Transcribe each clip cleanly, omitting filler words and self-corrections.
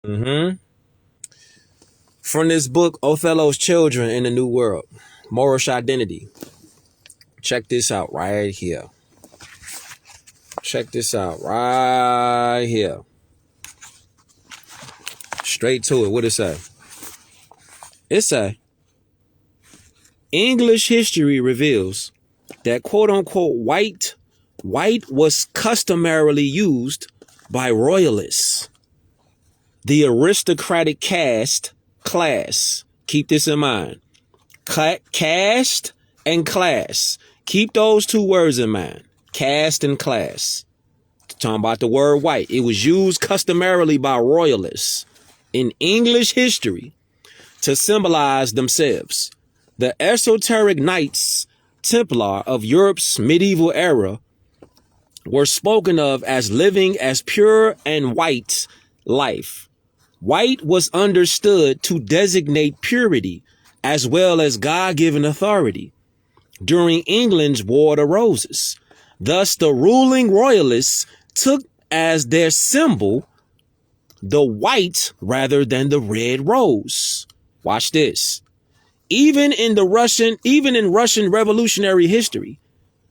Mm-hmm. From this book, Othello's Children in the New World, Moorish Identity. Check this out right here. Check this out right here. Straight to it. What it say? It say, English history reveals that quote unquote white was customarily used by royalists, the aristocratic class. Keep this in mind. Caste and class. Keep those two words in mind. Caste and class. Talking about the word white. It was used customarily by royalists in English history to symbolize themselves. The esoteric Knights Templar of Europe's medieval era were spoken of as living as pure and white life. White was understood to designate purity as well as God-given authority during England's War of the Roses. Thus, the ruling royalists took as their symbol the white rather than the red rose. Watch this. Even in Russian revolutionary history,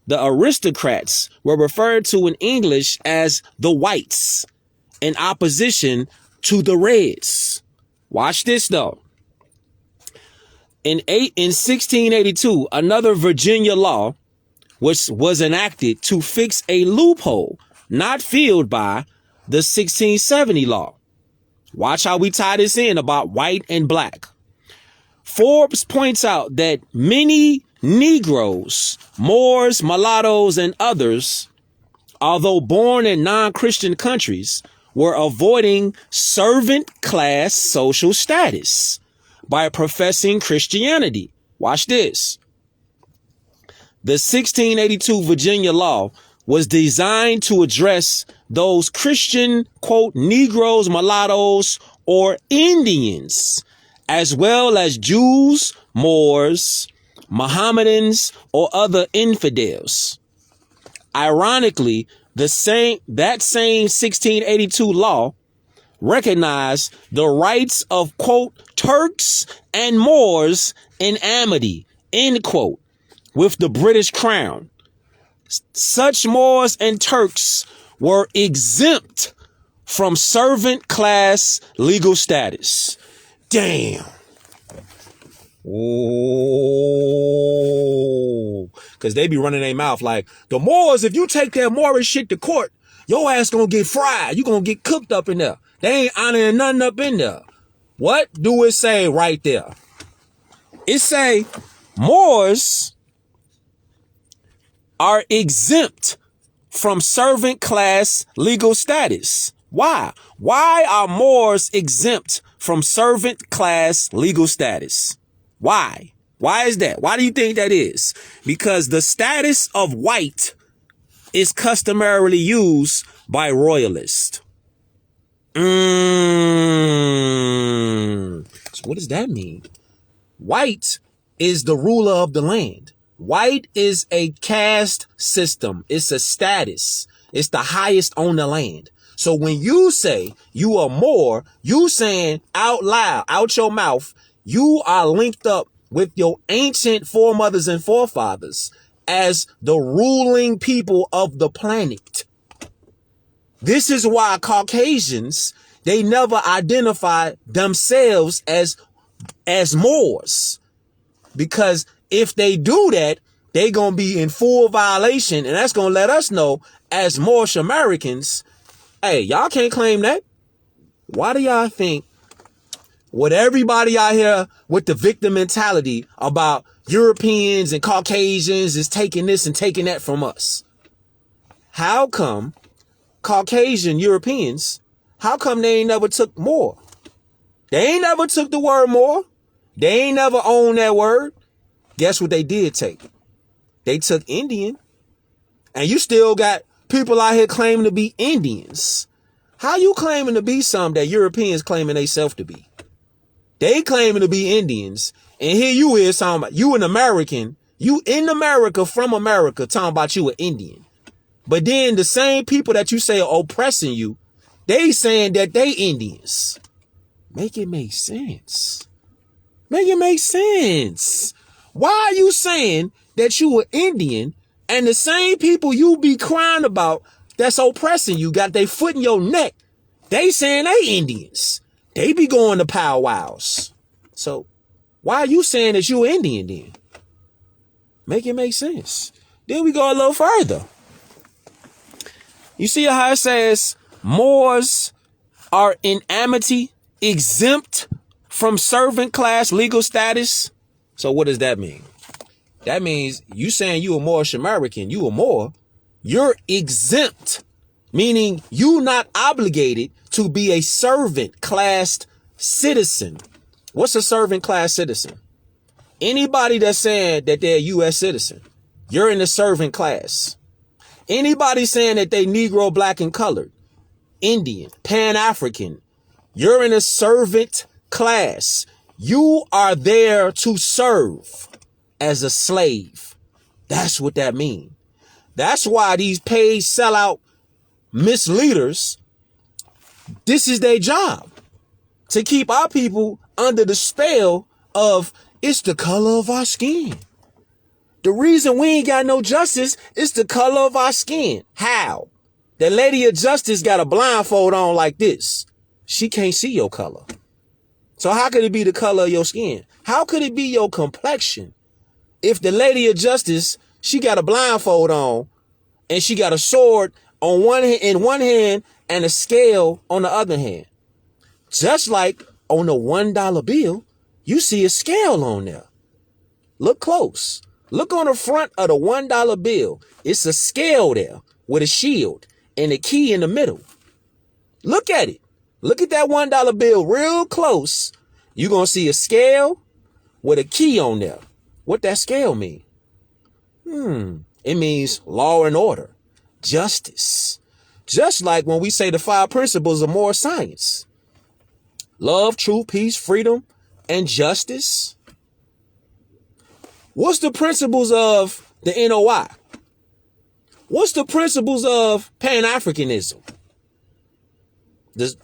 the aristocrats were referred to in English as the whites in opposition to the reds. Watch this though. In 1682, another Virginia law was enacted to fix a loophole not filled by the 1670 law. Watch how we tie this in about white and black. Forbes points out that many Negroes, Moors, mulattoes, and others, although born in non-Christian countries, were avoiding servant class social status by professing Christianity. Watch this. The 1682 Virginia law was designed to address those Christian, quote, Negroes, mulattoes, or Indians, as well as Jews, Moors, Mohammedans, or other infidels. Ironically, that same 1682 law recognized the rights of, quote, Turks and Moors in amity, end quote, with the British crown. Such Moors and Turks were exempt from servant class legal status. Damn. Oh, because they be running their mouth like, the Moors, if you take that Moorish shit to court, your ass gonna get fried. You gonna get cooked up in there. They ain't honoring nothing up in there. What do it say right there? It say Moors are exempt from servant class legal status. Why? Why are Moors exempt from servant class legal status? Why? Why is that? Why do you think that is? Because the status of white is customarily used by royalists. So what does that mean? White is the ruler of the land. White is a caste system. It's a status. It's the highest on the land. So when you say you are Moor, you saying out loud, out your mouth, you are linked up with your ancient foremothers and forefathers as the ruling people of the planet. This is why Caucasians, they never identify themselves as Moors. Because if they do that, they gonna be in full violation, and that's gonna let us know as Moorish Americans, hey, y'all can't claim that. Why do y'all think with everybody out here with the victim mentality about Europeans and Caucasians is taking this and taking that from us? How come Caucasian Europeans, how come they ain't never took Moor? They ain't never took the word Moor. They ain't never owned that word. Guess what they did take? They took Indian. And you still got people out here claiming to be Indians. How you claiming to be something that Europeans claiming they self to be? They claiming to be Indians. And here you is talking about you an American. You in America from America talking about you an Indian. But then the same people that you say are oppressing you, they saying that they Indians. Make it make sense. Make it make sense. Why are you saying that you were Indian and the same people you be crying about that's oppressing you got their foot in your neck? They saying they Indians. They be going to powwows. So why are you saying that you Indian then? Make it make sense. Then we go a little further. You see how it says Moors are in amity, exempt from servant class legal status. So what does that mean? That means you saying you a Moorish American, you a Moor, you're exempt, meaning you not obligated to be a servant class citizen. What's a servant class citizen? Anybody that's saying that they're a U.S. citizen, you're in the servant class. Anybody saying that they Negro, black, and colored, Indian, Pan-African, you're in a servant class. You are there to serve as a slave. That's what that means. That's why these paid sellout misleaders, this is their job, to keep our people under the spell of it's the color of our skin. The reason we ain't got no justice is the color of our skin. How? The lady of justice got a blindfold on like this. She can't see your color. So how could it be the color of your skin? How could it be your complexion? If the lady of justice, she got a blindfold on and she got a sword on in one hand and a scale on the other hand. Just like on the $1 bill, you see a scale on there. Look close. Look on the front of the $1 bill. It's a scale there with a shield and a key in the middle. Look at it. Look at that $1 bill real close. You're going to see a scale with a key on there. What that scale mean? It means law and order, justice. Just like when we say the 5 principles of moral science. Love, truth, peace, freedom, and justice. What's the principles of the NOI? What's the principles of Pan-Africanism?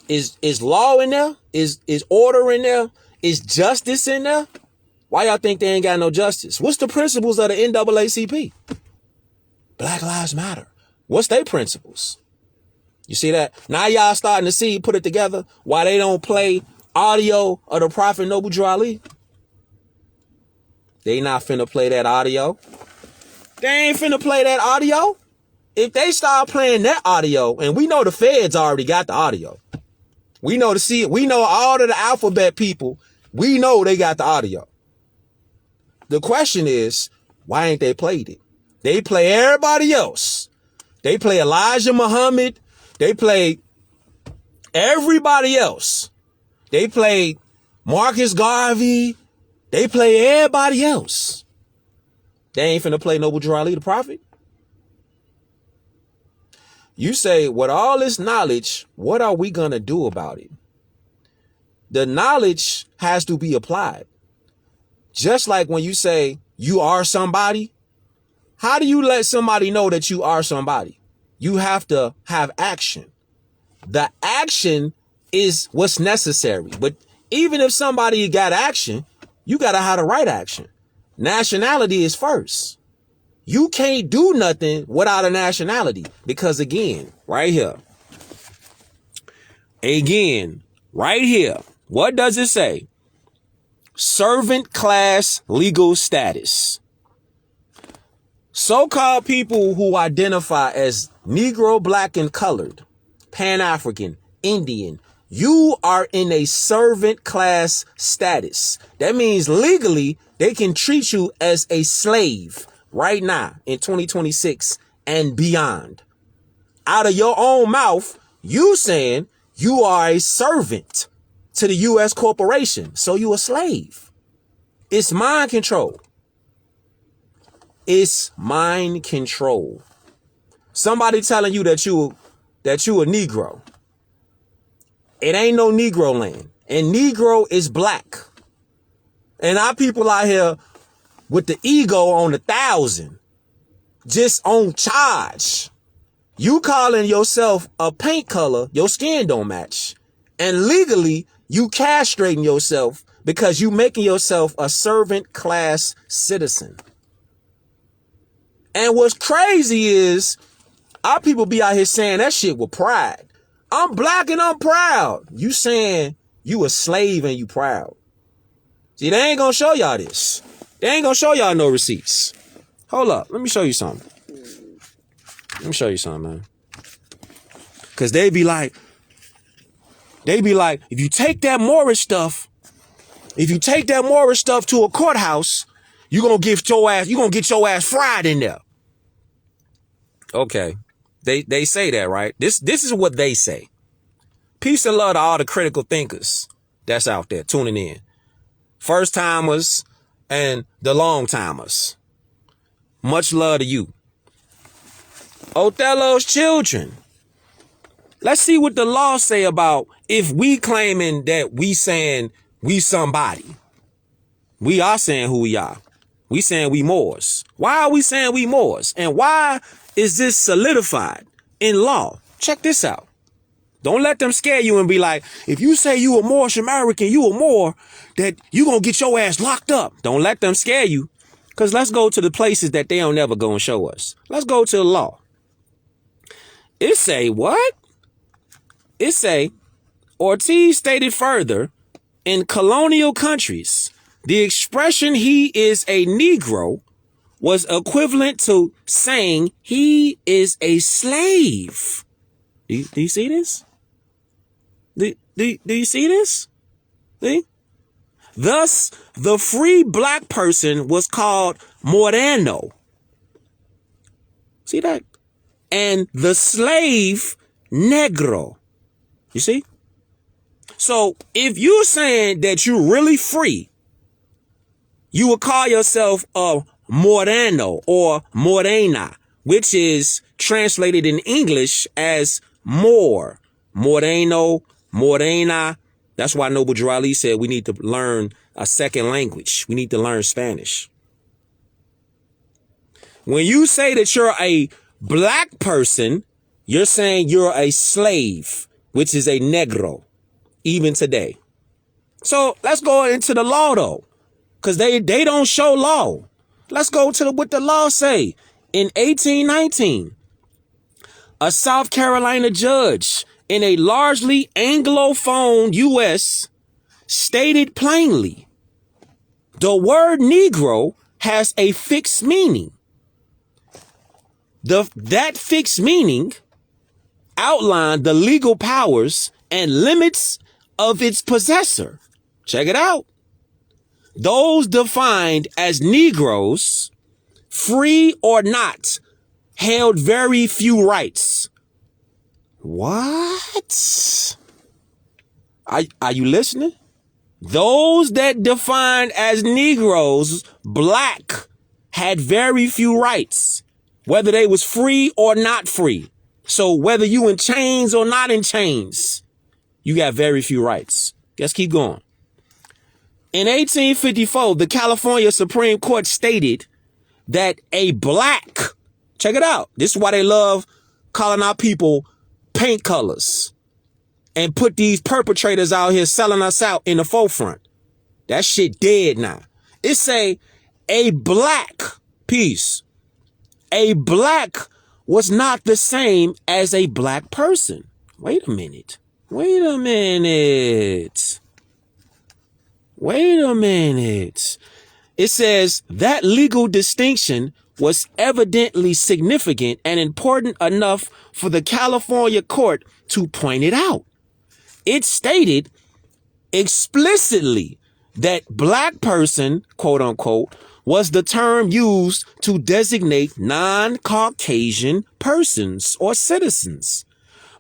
Is law in there? Is order in there? Is justice in there? Why y'all think they ain't got no justice? What's the principles of the NAACP? Black Lives Matter. What's their principles? You see that? Now y'all starting to see, put it together, why they don't play audio of the Prophet Noble Drew Ali. They not finna play that audio. They ain't finna play that audio. If they start playing that audio, and we know the feds already got the audio. We know we know all of the alphabet people, we know they got the audio. The question is, why ain't they played it? They play everybody else. They play Elijah Muhammad. They play everybody else. They play Marcus Garvey. They play everybody else. They ain't finna play Noble Drew Ali, the prophet. You say, with all this knowledge, what are we gonna do about it? The knowledge has to be applied. Just like when you say you are somebody, how do you let somebody know that you are somebody? You have to have action. The action is what's necessary. But even if somebody got action, you got to have the right action. Nationality is first. You can't do nothing without a nationality because again, right here, what does it say? Servant class legal status. So-called people who identify as Negro, black, and colored, Pan-African, Indian, you are in a servant class status. That means legally they can treat you as a slave right now in 2026 and beyond. Out of your own mouth, you saying you are a servant to the U.S. corporation. So you a slave. It's mind control. It's mind control. Somebody telling you that you a Negro. It ain't no Negro land. And Negro is black. And our people out here with the ego on 1,000, just on charge. You calling yourself a paint color, your skin don't match. And legally, You castrating yourself because you making yourself a servant class citizen. And what's crazy is our people be out here saying that shit with pride. I'm black and I'm proud. You saying you a slave and you proud. See, they ain't gonna show y'all this. They ain't gonna show y'all no receipts. Hold up. Let me show you something. Let me show you something, man. Cause they be like, if you take that Moorish stuff to a courthouse, you gonna get your ass fried in there. Okay. They say that, right? This is what they say. Peace and love to all the critical thinkers that's out there tuning in. First timers and the long timers. Much love to you. Othello's children. Let's see what the law say about if we claiming that we saying we somebody. We are saying who we are. We saying we Moors. Why are we saying we Moors? And why is this solidified in law? Check this out. Don't let them scare you and be like, if you say you a Moorish American, you a Moor, that you gonna get your ass locked up. Don't let them scare you. Because let's go to the places that they don't never go and show us. Let's go to the law. It say what? It say, Ortiz stated further, in colonial countries, the expression he is a Negro was equivalent to saying he is a slave. Do you see this? Do you see this? See? Thus, the free black person was called Moreno. See that? And the slave, Negro. You see? So if you're saying that you're really free, you would call yourself a Moreno or Morena, which is translated in English as Moor. Moreno, Morena. That's why Noble Drew Ali said we need to learn a second language. We need to learn Spanish. When you say that you're a black person, you're saying you're a slave, which is a Negro, even today. So let's go into the law, though, because they don't show law. Let's go to what the law say. In 1819, a South Carolina judge in a largely Anglophone U.S. stated plainly, the word Negro has a fixed meaning. That fixed meaning outlined the legal powers and limits of its possessor. Check it out. Those defined as Negroes, free or not, held very few rights. What? Are you listening? Those that defined as Negroes, black, had very few rights, whether they was free or not free. So whether you in chains or not in chains, you got very few rights. Let's keep going. In 1854, the California Supreme Court stated that a black, check it out, this is why they love calling our people paint colors and put these perpetrators out here selling us out in the forefront. That shit dead now. It say a black piece. A black was not the same as a black person. Wait a minute. Wait a minute. Wait a minute. It says that legal distinction was evidently significant and important enough for the California court to point it out. It stated explicitly that black person, quote unquote, was the term used to designate non-Caucasian persons or citizens.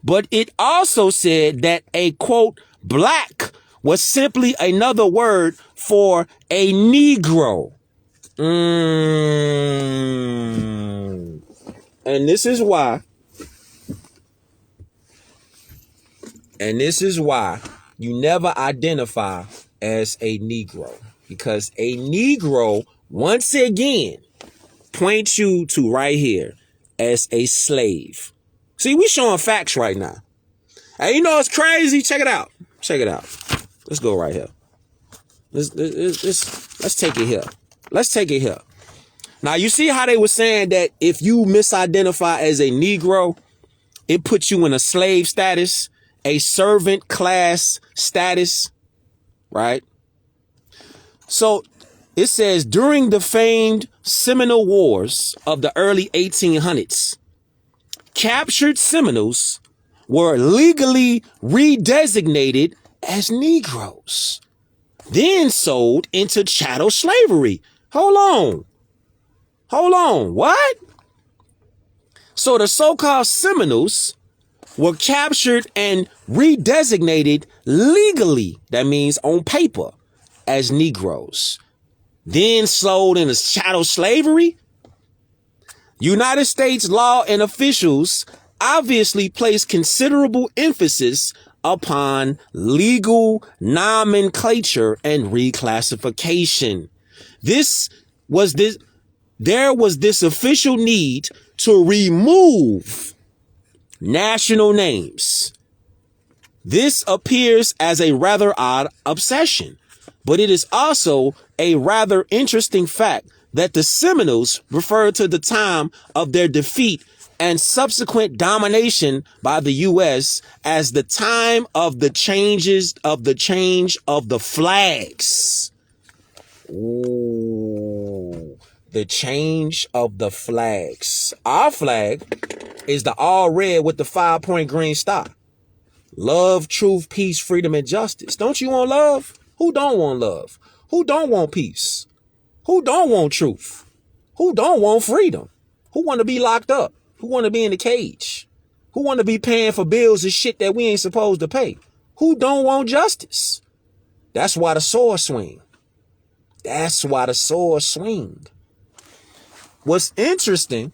But it also said that a, quote, black was simply another word for a Negro. And this is why you never identify as a Negro, because a Negro, once again, points you to right here as a slave. See, we showing facts right now. And you know it's crazy. Check it out. Check it out. Let's go right here. Let's take it here. Let's take it here. Now, you see how they were saying that if you misidentify as a Negro, it puts you in a slave status, a servant class status, right? So it says during the famed Seminole Wars of the early 1800s, captured Seminoles were legally redesignated as Negroes, then sold into chattel slavery. Hold on. What? So the so-called Seminoles were captured and redesignated legally, that means on paper, as Negroes, then sold into chattel slavery? United States law and officials obviously place considerable emphasis upon legal nomenclature and reclassification. There was this official need to remove national names. This appears as a rather odd obsession, but it is also a rather interesting fact that the Seminoles referred to the time of their defeat and subsequent domination by the U.S. as the time of the change of the flags. Ooh, the change of the flags. Our flag is the all red with the 5-point green star. Love, truth, peace, freedom, and justice. Don't you want love? Who don't want love? Who don't want peace? Who don't want truth? Who don't want freedom? Who want to be locked up? Who want to be in the cage? Who want to be paying for bills and shit that we ain't supposed to pay? Who don't want justice? That's why the sword swing. That's why the sword swing. What's interesting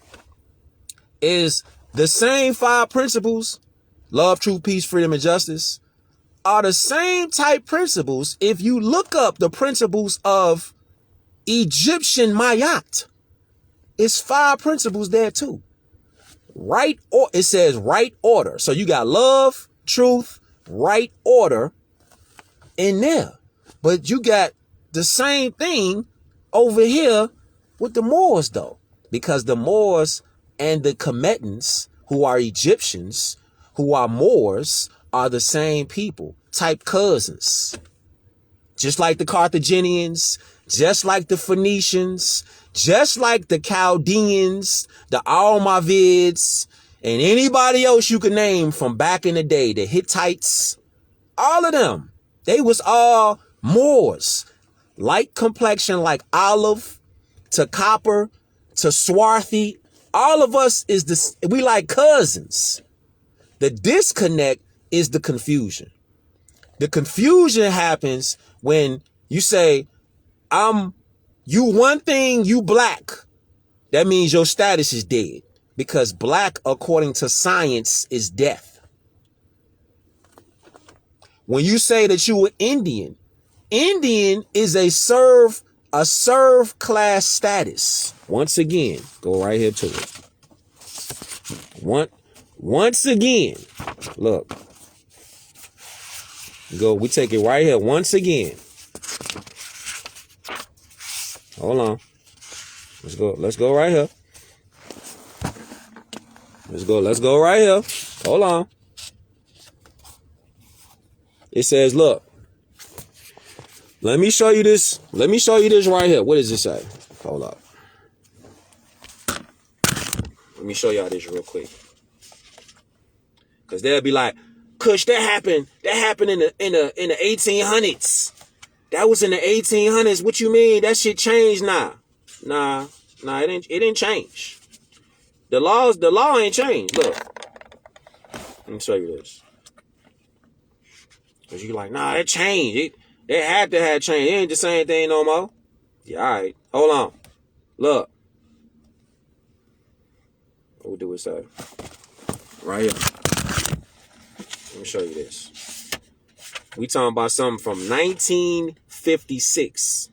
is the same 5 principles, love, truth, peace, freedom, and justice, are the same type principles if you look up the principles of Egyptian Mayat. It's 5 principles there too. It says right order. So you got love, truth, right order in there. But you got the same thing over here with the Moors though. Because the Moors and the Kemetans, who are Egyptians, who are Moors, are the same people, type cousins. Just like the Carthaginians, just like the Phoenicians, just like the Chaldeans, the Almoravids, and anybody else you can name from back in the day, the Hittites, all of them, they was all Moors. Light complexion like olive to copper to swarthy. All of us we like cousins. The disconnect is the confusion. The confusion happens when you say, you one thing, you black. That means your status is dead. Because black, according to science, is death. When you say that you were Indian is a serve class status. Once again, go right here to it. Once again, look. We take it right here. Once again. Hold on. Let's go right here. Let's go right here. Hold on. It says, look. Let me show you this. Let me show you this right here. What does it say? Hold up. Let me show y'all this real quick. Cause they'll be like, Kush, that happened in the 1800s. That was in the 1800s. What you mean? That shit changed now. Nah, it didn't change. The law ain't changed. Look. Let me show you this. Cause you like, nah, it changed. It had to have changed. It ain't the same thing no more. Yeah, all right. Hold on. Look. What do it say? Right here. Let me show you this. We talking about something from 1956.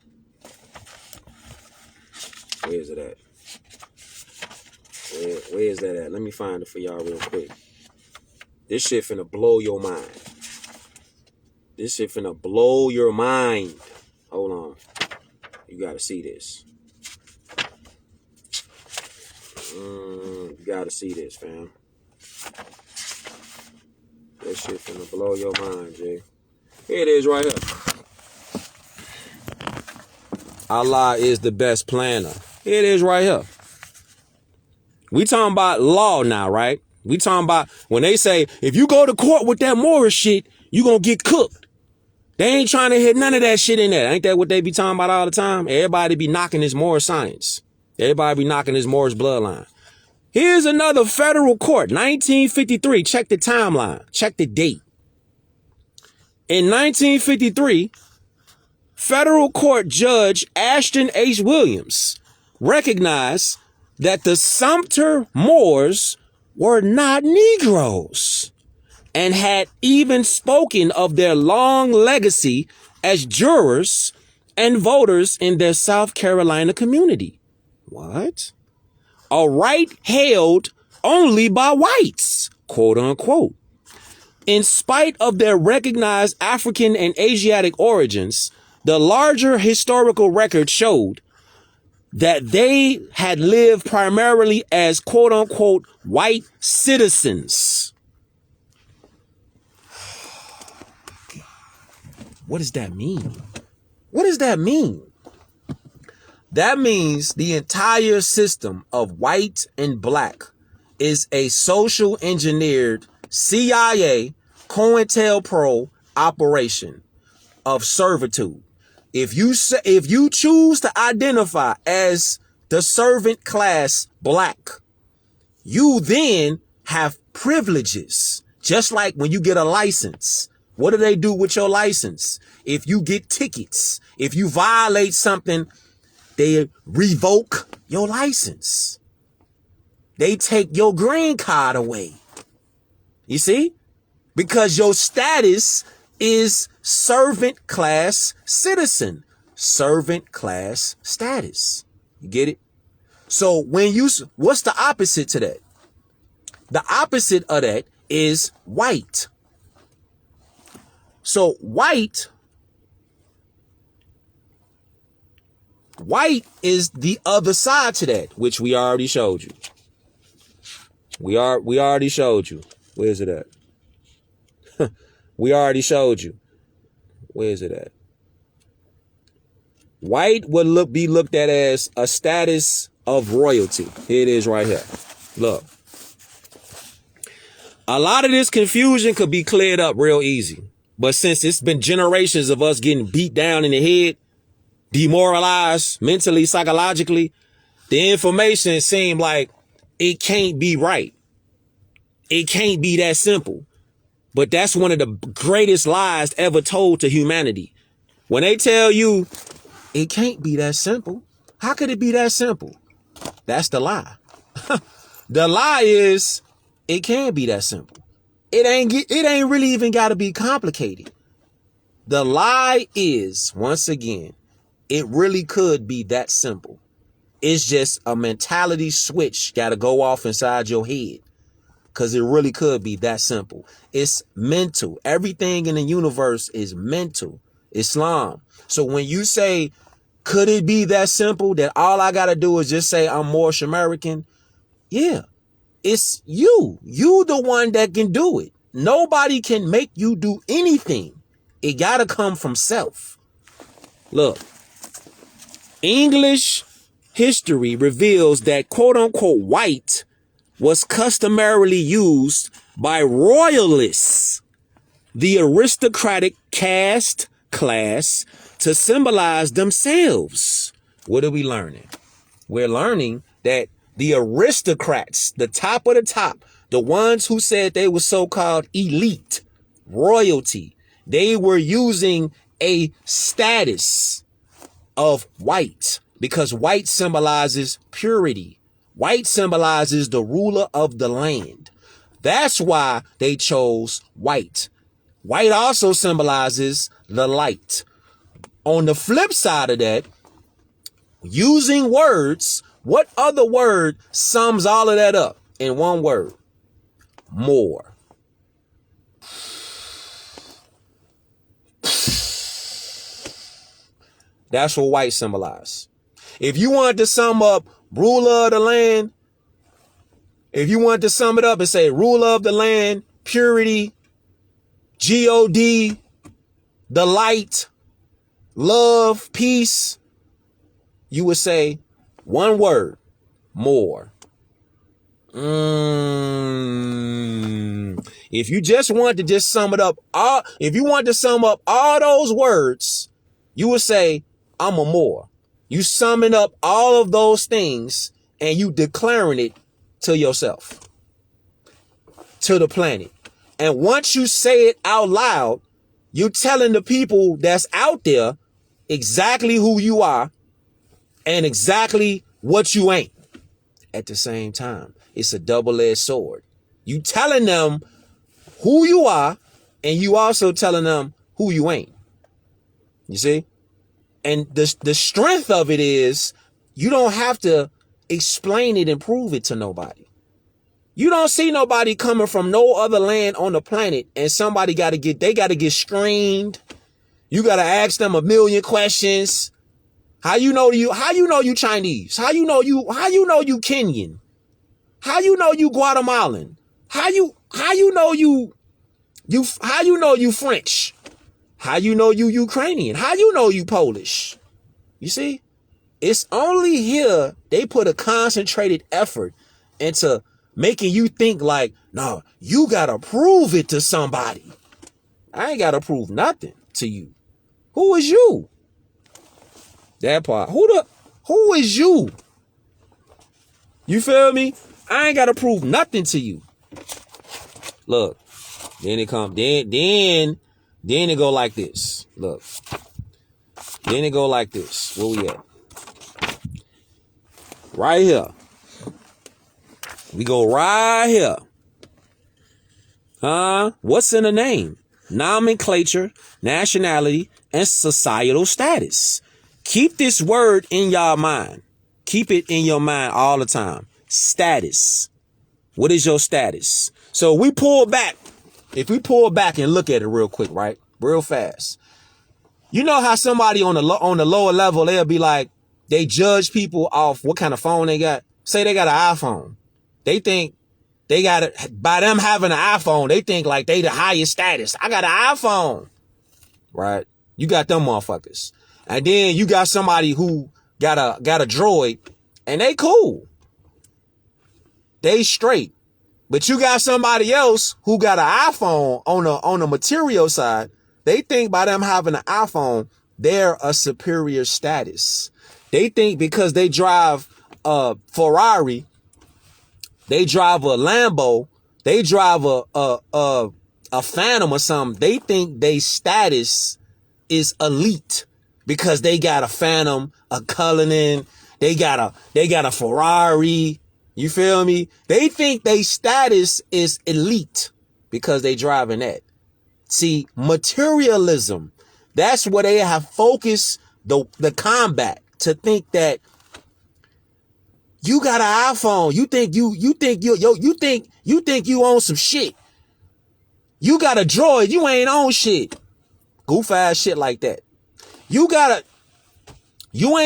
Where is it at? Where is that at? Let me find it for y'all real quick. This shit finna blow your mind. This shit finna blow your mind. Hold on. You gotta see this. You gotta see this, fam. That shit finna blow your mind, Jay. Here it is right here. Allah is the best planner. Here it is right here. We talking about law now, right? We talking about when they say, if you go to court with that Moorish shit, you gonna get cooked. They ain't trying to hit none of that shit in there. Ain't that what they be talking about all the time? Everybody be knocking this Moorish science. Everybody be knocking this Moorish bloodline. Here's another federal court, 1953. Check the timeline. Check the date. In 1953, federal court judge Ashton H. Williams recognized that the Sumter Moors were not Negroes and had even spoken of their long legacy as jurors and voters in their South Carolina community. What? A right held only by whites, quote unquote. In spite of their recognized African and Asiatic origins, the larger historical record showed that they had lived primarily as quote unquote white citizens. What does that mean? What does that mean? That means the entire system of white and black is a social engineered CIA COINTELPRO operation of servitude. If you choose to identify as the servant class black, you then have privileges. Just like when you get a license. What do they do with your license? If you get tickets, if you violate something, they revoke your license. They take your green card away. You see? Because your status is servant class citizen. Servant class status. You get it? So what's the opposite to that? The opposite of that is white. So white is the other side to that, which we already showed you. We already showed you. Where's it at? We already showed you. Where's it at? White would be looked at as a status of royalty. Here it is right here. Look. A lot of this confusion could be cleared up real easy. But since it's been generations of us getting beat down in the head, demoralized mentally, psychologically, the information seemed like it can't be right. It can't be that simple. But that's one of the greatest lies ever told to humanity. When they tell you it can't be that simple, how could it be that simple? That's the lie. The lie is it can be that simple. It ain't really even got to be complicated. The lie is, once again, it really could be that simple. It's just a mentality switch got to go off inside your head. Because it really could be that simple. It's mental. Everything in the universe is mental. Islam. So when you say, could it be that simple that all I got to do is just say I'm Moorish American? Yeah. It's you. You the one that can do it. Nobody can make you do anything. It got to come from self. Look. English history reveals that quote unquote white was customarily used by royalists, the aristocratic caste class, to symbolize themselves. What are we learning? We're learning that the aristocrats, the top of the top, the ones who said they were so-called elite, royalty, they were using a status of white because white symbolizes purity. White symbolizes the ruler of the land. That's why they chose white. White also symbolizes the light. On the flip side of that, using words, what other word sums all of that up in one word? More. That's what white symbolize. If you wanted to sum up ruler of the land, if you wanted to sum it up and say ruler of the land, purity, God, the light, love, peace, you would say one word, more. If you just want to just sum it up, if you want to sum up all those words, you would say, I'm a more. You summing up all of those things and you declaring it to yourself, to the planet. And once you say it out loud, you telling the people that's out there exactly who you are and exactly what you ain't. At the same time, it's a double-edged sword. You telling them who you are, and you also telling them who you ain't. You see? And the strength of it is you don't have to explain it and prove it to nobody. You don't see nobody coming from no other land on the planet and somebody got to get screened. You got to ask them a million questions. How you know you Chinese? How you know you Kenyan? How you know you Guatemalan? How you know you French? How you know you Ukrainian? How you know you Polish? You see? It's only here they put a concentrated effort into making you think like, no, you gotta prove it to somebody. I ain't gotta prove nothing to you. Who is you? That part. Who is you? You feel me? I ain't gotta prove nothing to you. Look, then it come, then it go like this. Look. Then it go like this. Where we at? Right here. We go right here. What's in the name? Nomenclature, nationality, and societal status. Keep this word in your mind. Keep it in your mind all the time. Status. What is your status? So if we pull back and look at it real quick, right? Real fast. You know how somebody on the lower level, they'll be like, they judge people off what kind of phone they got. Say they got an iPhone. They think they got it by them having an iPhone. They think like they the highest status. I got an iPhone, right? You got them motherfuckers. And then you got somebody who got a droid and they cool. They straight. But you got somebody else who got an iPhone on the material side. They think by them having an iPhone, they're a superior status. They think because they drive a Ferrari, they drive a Lambo, they drive a Phantom or something. They think they status is elite because they got a Phantom, a Cullinan, they got a Ferrari. You feel me? They think they status is elite because they driving that. See, materialism, that's where they have focused the combat to think that you got an iPhone. You think you own some shit. You got a droid. You ain't on shit. Goof ass shit like that. You ain't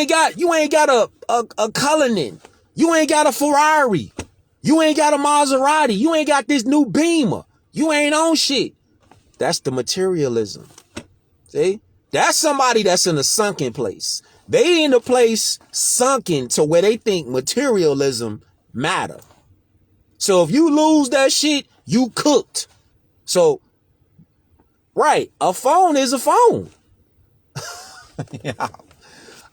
got a Cullinan. You ain't got a Ferrari. You ain't got a Maserati. You ain't got this new Beamer. You ain't on shit. That's the materialism. See? That's somebody that's in a sunken place. They in a place sunken to where they think materialism matter. So if you lose that shit, you cooked. So, right, a phone is a phone. Yeah.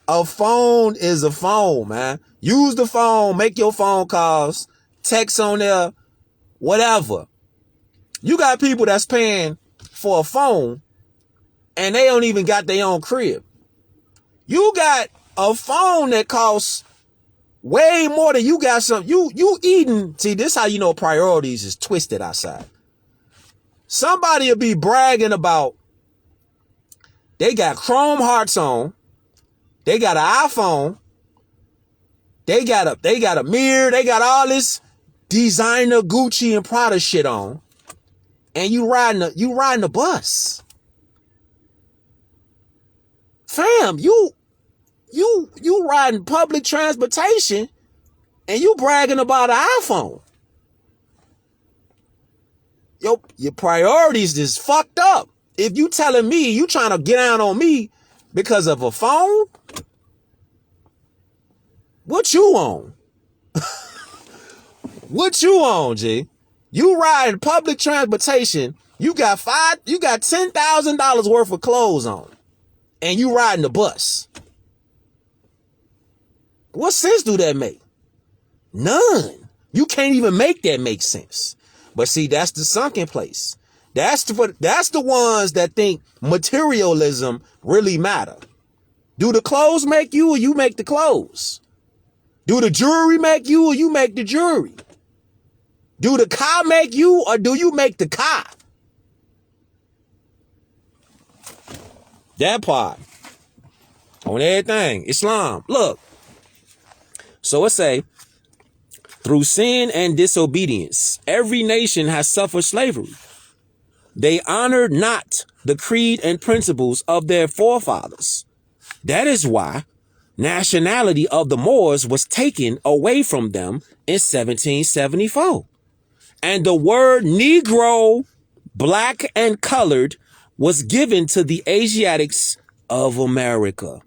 A phone is a phone, man. Use the phone, make your phone calls, text on there, whatever. You got people that's paying for a phone and they don't even got their own crib. You got a phone that costs way more than you got some. You eating. See, this how you know priorities is twisted outside. Somebody will be bragging about they got Chrome Hearts on. They got an iPhone. They got a mirror. They got all this designer Gucci and Prada shit on. And you riding the bus. Fam, you You riding public transportation and you bragging about an iPhone. Your priorities is fucked up. If you telling me you trying to get down on me because of a phone, what you on? What you on, G? You riding public transportation. You got $10,000 worth of clothes on, and you riding the bus. What sense do that make? None. You can't even make that make sense. But see, that's the sunken place. That's the ones that think materialism really matter. Do the clothes make you, or you make the clothes? Do the jewelry make you, or you make the jewelry? Do the car make you, or do you make the car? That part. On everything. Islam. Look. So it say, through sin and disobedience, every nation has suffered slavery. They honored not the creed and principles of their forefathers. That is why nationality of the Moors was taken away from them in 1774. And the word Negro, black and colored, was given to the Asiatics of America.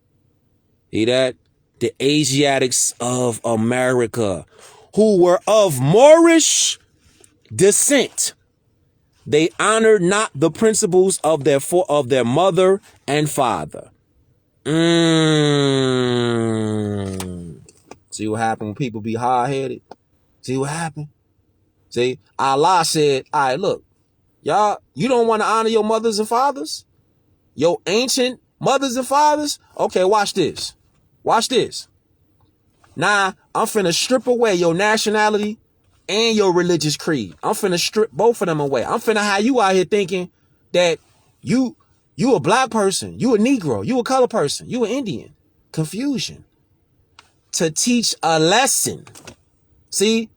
See that? The Asiatics of America, who were of Moorish descent. They honored not the principles of their mother and father. See what happened when people be hard-headed? See what happened? See, Allah said, all right, look, y'all, you don't want to honor your mothers and fathers? Your ancient mothers and fathers? Okay, watch this. Watch this. Now, I'm finna strip away your nationality and your religious creed. I'm finna strip both of them away. I'm finna have you out here thinking that you a black person, you a Negro, you a color person, you an Indian. Confusion. To teach a lesson. See,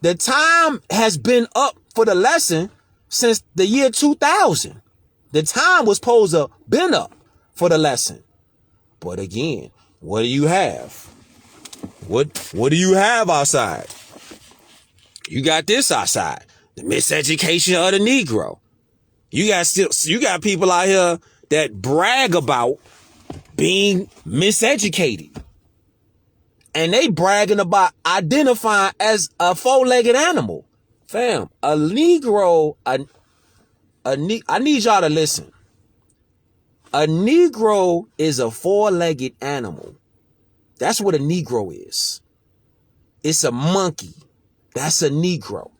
the time has been up for the lesson since the year 2000. The time was supposed to been up for the lesson. But again, what do you have? What do you have outside? You got this outside. The miseducation of the Negro. You got people out here that brag about being miseducated. And they bragging about identifying as a four-legged animal. Fam, a Negro, I need y'all to listen. A Negro is a four-legged animal. That's what a Negro is. It's a monkey. That's a Negro.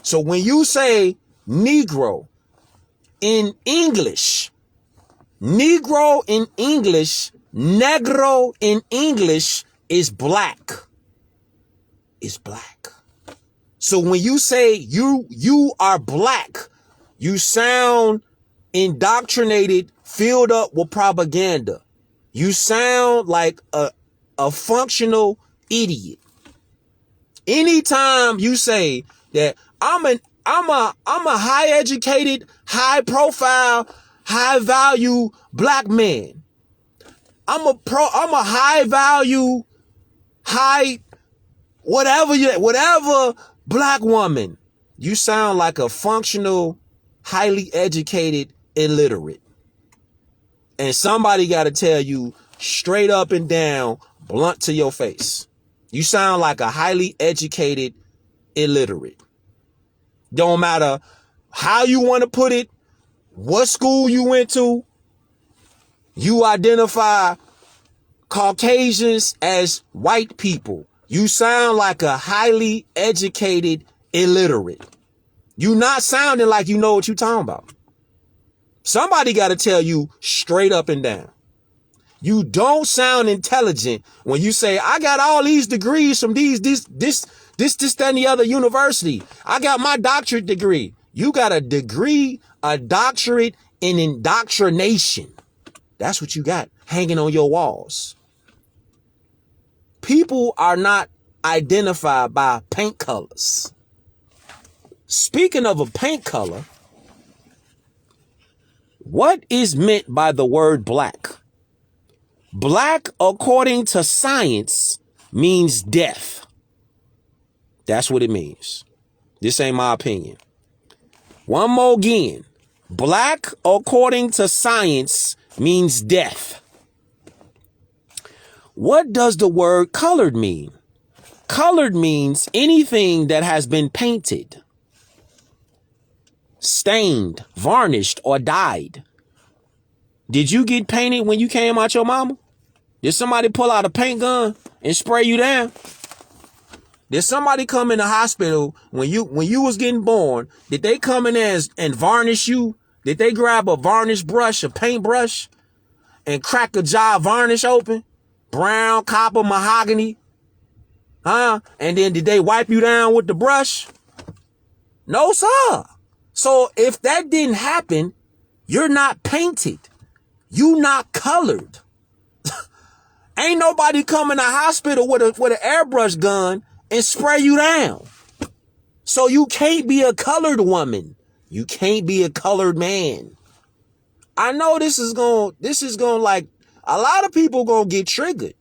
So when you say Negro in English, Negro in English, Negro in English is black. It's black. So when you say you are black, you sound indoctrinated, filled up with propaganda. You sound like a functional idiot. Anytime you say that I'm a high educated, high profile, high value black man. I'm a high value, high whatever black woman. You sound like a functional, highly educated illiterate. And somebody got to tell you straight up and down, blunt to your face. You sound like a highly educated illiterate. Don't matter how you want to put it, what school you went to. You identify Caucasians as white people. You sound like a highly educated illiterate. You not sounding like you know what you're talking about. Somebody got to tell you straight up and down. You don't sound intelligent when you say, I got all these degrees from this, that, and the other university. I got my doctorate degree. You got a degree, a doctorate in indoctrination. That's what you got hanging on your walls. People are not identified by paint colors. Speaking of a paint color, what is meant by the word black? Black, according to science, means death. That's what it means. This ain't my opinion. One more again. Black, according to science, means death. What does the word colored mean? Colored means anything that has been painted, stained, varnished, or dyed. Did you get painted when you came out your mama? Did somebody pull out a paint gun and spray you down? Did somebody come in the hospital when you was getting born? Did they come in there and varnish you? Did they grab a varnish brush, a paintbrush, and crack a jar of varnish open? Brown, copper, mahogany? Huh? And then did they wipe you down with the brush? No, sir. So if that didn't happen, you're not painted. You not colored. Ain't nobody come in the hospital with an airbrush gun and spray you down. So you can't be a colored woman. You can't be a colored man. I know this is going like a lot of people going to get triggered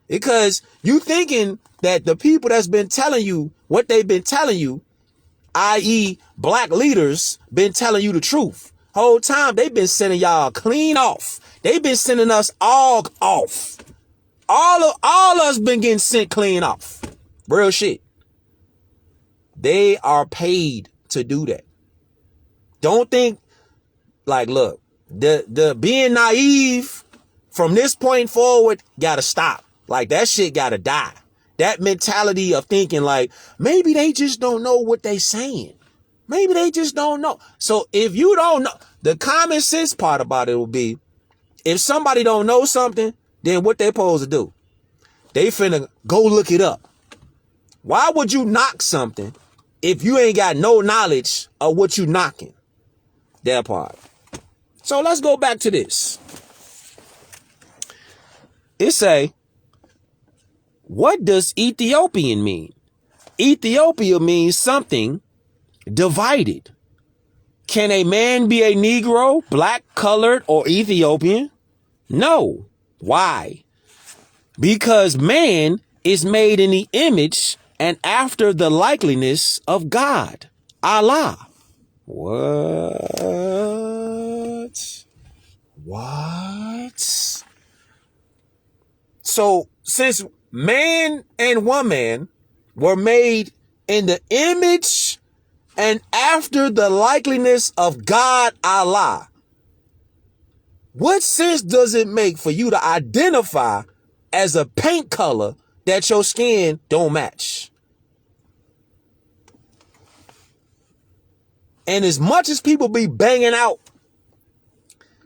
because you thinking that the people that's been telling you what they've been telling you, i.e. black leaders, been telling you the truth. Whole time they've been sending y'all clean off. They've been sending us all off. All us been getting sent clean off. Real shit. They are paid to do that. Don't think like, look, the being naive from this point forward gotta stop. Like that shit gotta die. That mentality of thinking like, maybe they just don't know what they saying. Maybe they just don't know. So if you don't know, the common sense part about it will be, if somebody don't know something, then what they supposed to do? They finna go look it up. Why would you knock something if you ain't got no knowledge of what you knocking? That part. So let's go back to this. It say, what does Ethiopian mean? Ethiopia means something divided. Can a man be a Negro, black, colored, or Ethiopian? No. Why? Because man is made in the image and after the likeness of God, Allah. What? So since man and woman were made in the image and after the likeness of God, Allah, what sense does it make for you to identify as a paint color that your skin don't match? And as much as people be banging out,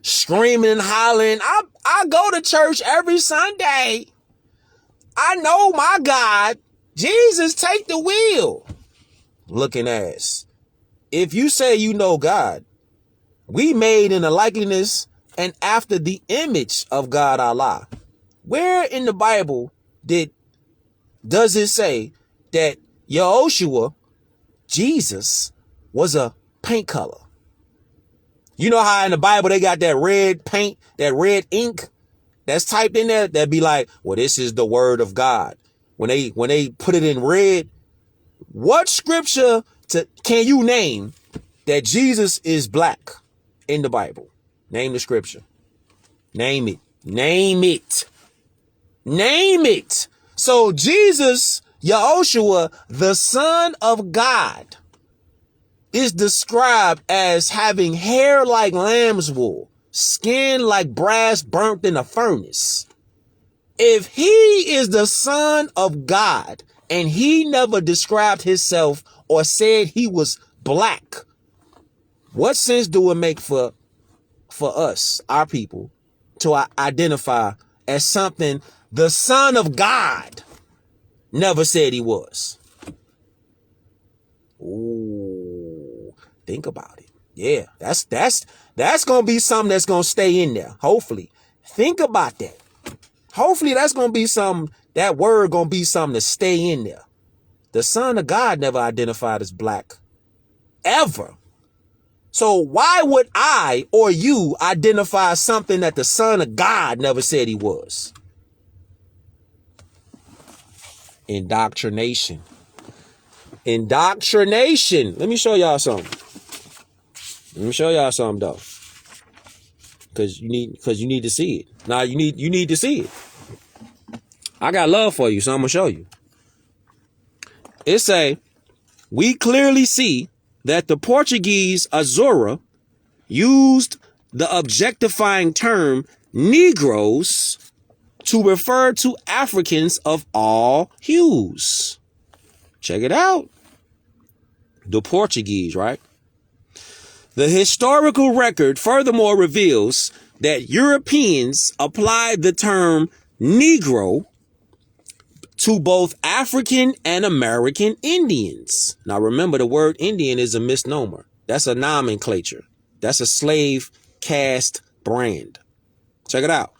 screaming and hollering, I go to church every Sunday. I know my God. Jesus, take the wheel. Looking ass. If you say you know God, we made in the likeness and after the image of God, Allah. Where in the Bible does it say that Yahushua, Jesus, was a paint color? You know how in the Bible they got that red paint, that red ink that's typed in there that be like, well, this is the word of God. When they put it in red, what scripture can you name that Jesus is black in the Bible? Name the scripture. Name it. Name it. Name it. So Jesus, Yahushua, the Son of God, is described as having hair like lamb's wool, skin like brass burnt in a furnace. If he is the Son of God and he never described himself or said he was black, what sense do it make for us, our people, to identify as something the Son of God never said he was? Ooh, think about it. Yeah, that's gonna be something that's gonna stay in there. Hopefully, think about that. Hopefully, that's gonna be something. That word gonna be something to stay in there. The Son of God never identified as black, ever. So why would I or you identify something that the Son of God never said he was? Indoctrination. Indoctrination. Let me show y'all something. Though. Because you need to see it. Now you need to see it. I got love for you, so I'm gonna show you. It say, we clearly see that the Portuguese Azora used the objectifying term Negroes to refer to Africans of all hues. Check it out. The Portuguese, right? The historical record furthermore reveals that Europeans applied the term Negro to both African and American Indians. Now remember, the word Indian is a misnomer. That's a nomenclature. That's a slave caste brand. Check it out.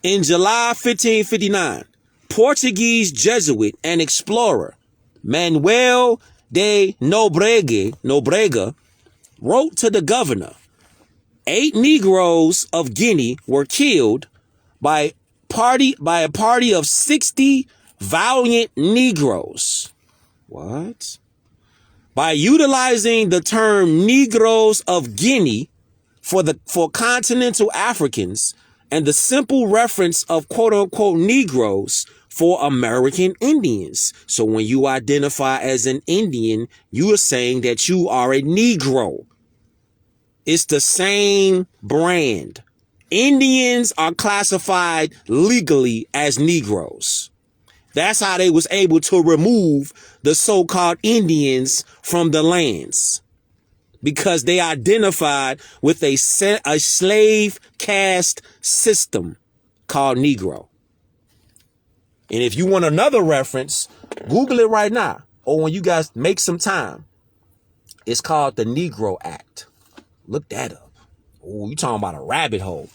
In July 1559, Portuguese Jesuit and explorer Manuel de Nobrega wrote to the governor, 8 Negroes of Guinea were killed by a party of 60 valiant Negroes. What? By utilizing the term Negroes of Guinea for continental Africans and the simple reference of quote unquote Negroes for American Indians. So when you identify as an Indian, you are saying that you are a Negro. It's the same brand. Indians are classified legally as Negroes. That's how they was able to remove the so-called Indians from the lands, because they identified with a slave caste system called Negro. And if you want another reference, Google it right now. Or when you guys make some time, it's called the Negro Act. Look that up. Oh, you talking about a rabbit hole.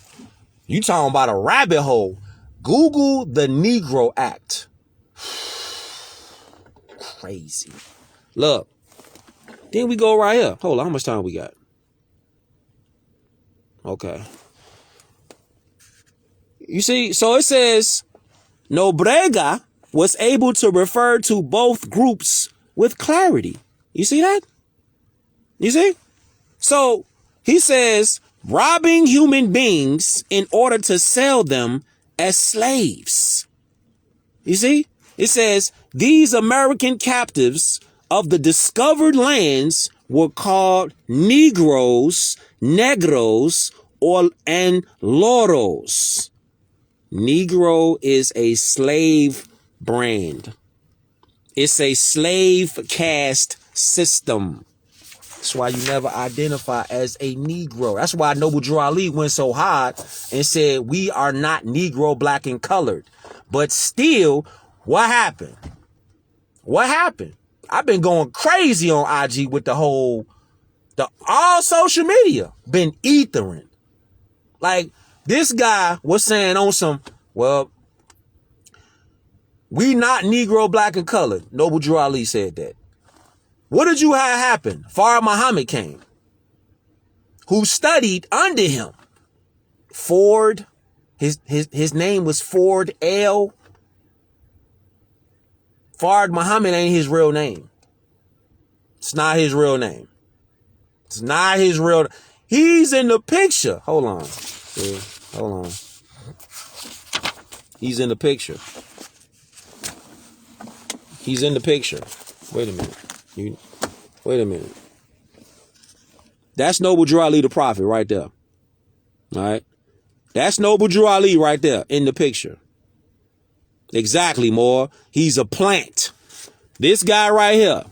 Google the Negro Act. Crazy. Look. Then we go right here. Hold on, how much time we got? Okay. You see, so it says Nobrega was able to refer to both groups with clarity. You see that? You see? So he says robbing human beings in order to sell them as slaves. You see? It says these American captives of the discovered lands were called Negroes, Negros, and Loros. Negro is a slave brand. It's a slave caste system. That's why you never identify as a Negro. That's why Noble Drew Ali went so hard and said, we are not Negro, black, and colored. But still, what happened? I've been going crazy on IG with all social media been ethering. Like, this guy was saying on some, well, we not Negro, black, and colored. Noble Drew Ali said that. What did you have happen? Farah Muhammad came, who studied under him. Ford, his name was Ford L. Farah Muhammad ain't his real name. It's not his real name. He's in the picture. Hold on. He's in the picture. Wait a minute. That's Noble Drew Ali, the prophet, right there. All right. That's Noble Drew Ali right there in the picture. Exactly, Moore. He's a plant. This guy right here,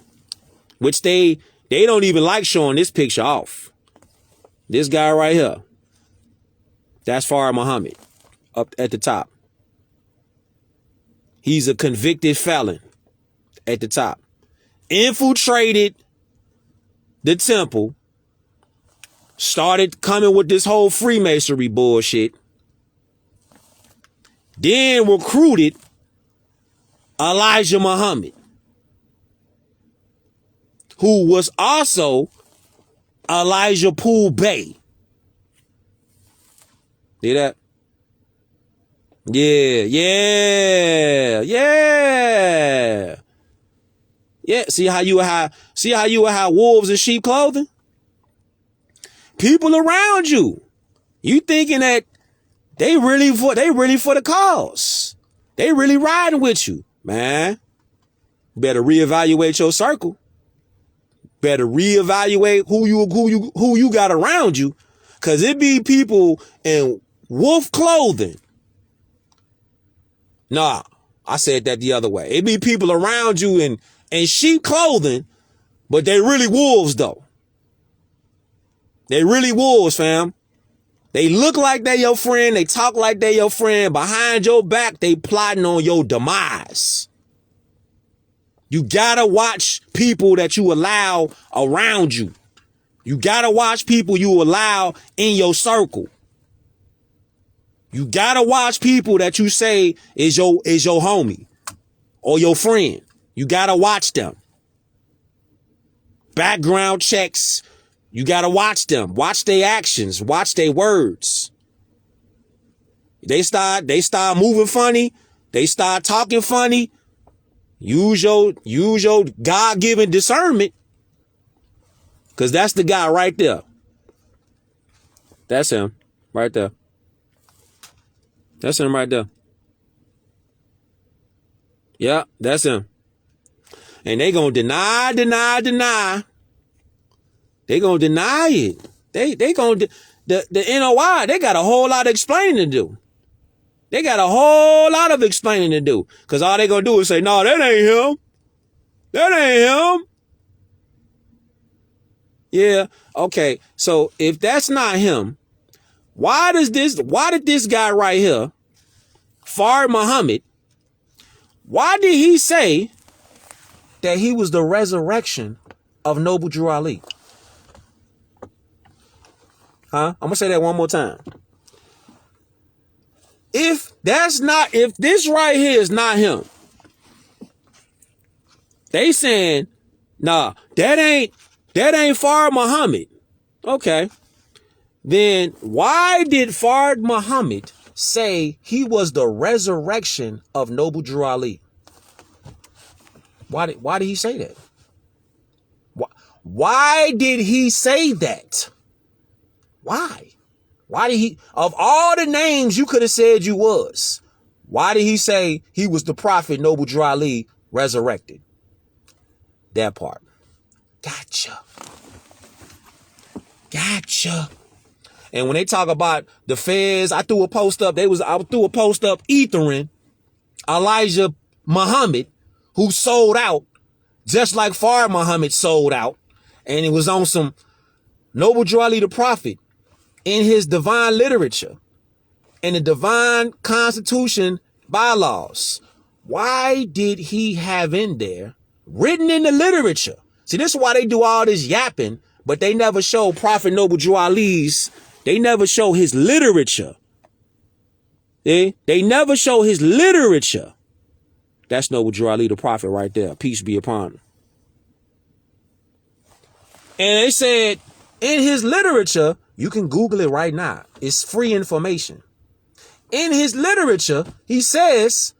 which they don't even like showing this picture off. This guy right here. That's Farah Muhammad up at the top. He's a convicted felon at the top. Infiltrated the temple. Started coming with this whole Freemasonry bullshit. Then recruited Elijah Muhammad, who was also Elijah Poole Bay. See that? Yeah. See how you would have wolves in sheep clothing? People around you. You thinking that they really for the cause. They really riding with you, man. Better reevaluate your circle. Better reevaluate who you got around you. Cause it be people in wolf clothing. Nah, I said that the other way. It be people around you in sheep clothing, but they really wolves though. They really wolves, fam. They look like they your friend. They talk like they your friend. Behind your back, they plotting on your demise. You gotta watch people that you allow around you. You gotta watch people you allow in your circle. You gotta watch people that you say is your homie or your friend. You gotta watch them. Background checks. You gotta watch them. Watch their actions. Watch their words. They start moving funny. They start talking funny. Use your God-given discernment. Cause that's the guy right there. That's him right there. That's him right there. Yeah, that's him. And they gonna deny. They gonna deny it. They gonna the NOI. They got a whole lot of explaining to do. They got a whole lot of explaining to do. Cause all they gonna do is say, no, that ain't him. That ain't him. Yeah. Okay. So if that's not him, why did this guy right here, Fard Muhammad, why did he say that he was the resurrection of Noble Drew Ali? Huh? I'm gonna say that one more time. If this right here is not him, they saying, nah, that ain't Fard Muhammad. Okay. Then why did Fard Muhammad say he was the resurrection of Noble Drew Ali? Why did he say that? Why did he say that? Why? Why did he, of all the names you could have said you was, why did he say he was the prophet Noble Drew Ali resurrected? That part. Gotcha. And when they talk about the feds, I threw a post up ethering Elijah Muhammad, who sold out just like Fard Muhammad sold out. And it was on some Noble Drew Ali the prophet in his divine literature and the divine constitution bylaws. Why did he have in there written in the literature? See, this is why they do all this yapping, but they never show Prophet Noble Drew Ali's. They never show his literature. They never show his literature. That's Noble Drew Ali, the prophet right there. Peace be upon him. And they said in his literature, you can Google it right now. It's free information. In his literature, he says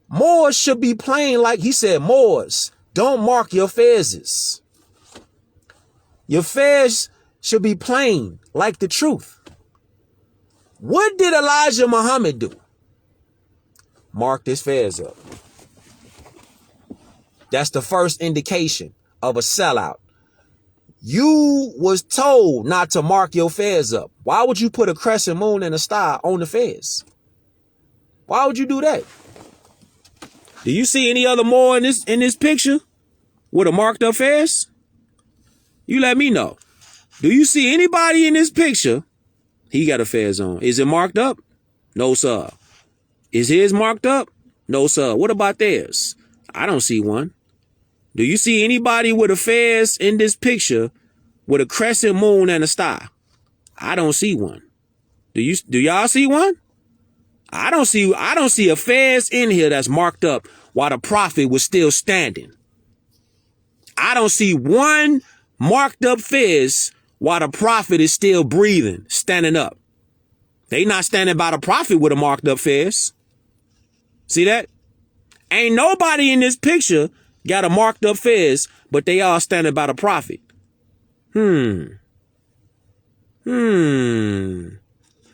Moors should be plain like he said, Moors, don't mark your fezzes. Your fez should be plain like the truth. What did Elijah Muhammad do? Mark this fez up. That's the first indication of a sellout. You was told not to mark your fez up. Why would you put a crescent moon and a star on the fez? Why would you do that? Do you see any other Moor in this picture with a marked up fez? You let me know. Do you see anybody in this picture? He got a fez on. Is it marked up? No, sir. Is his marked up? No, sir. What about theirs? I don't see one. Do you see anybody with a fez in this picture with a crescent moon and a star? I don't see one. Do y'all see one? I don't see a fez in here that's marked up while the prophet was still standing. I don't see one marked up fez while the prophet is still breathing, standing up. They not standing by the prophet with a marked up fez. See that? Ain't nobody in this picture got a marked up fez, but they all standing by the prophet.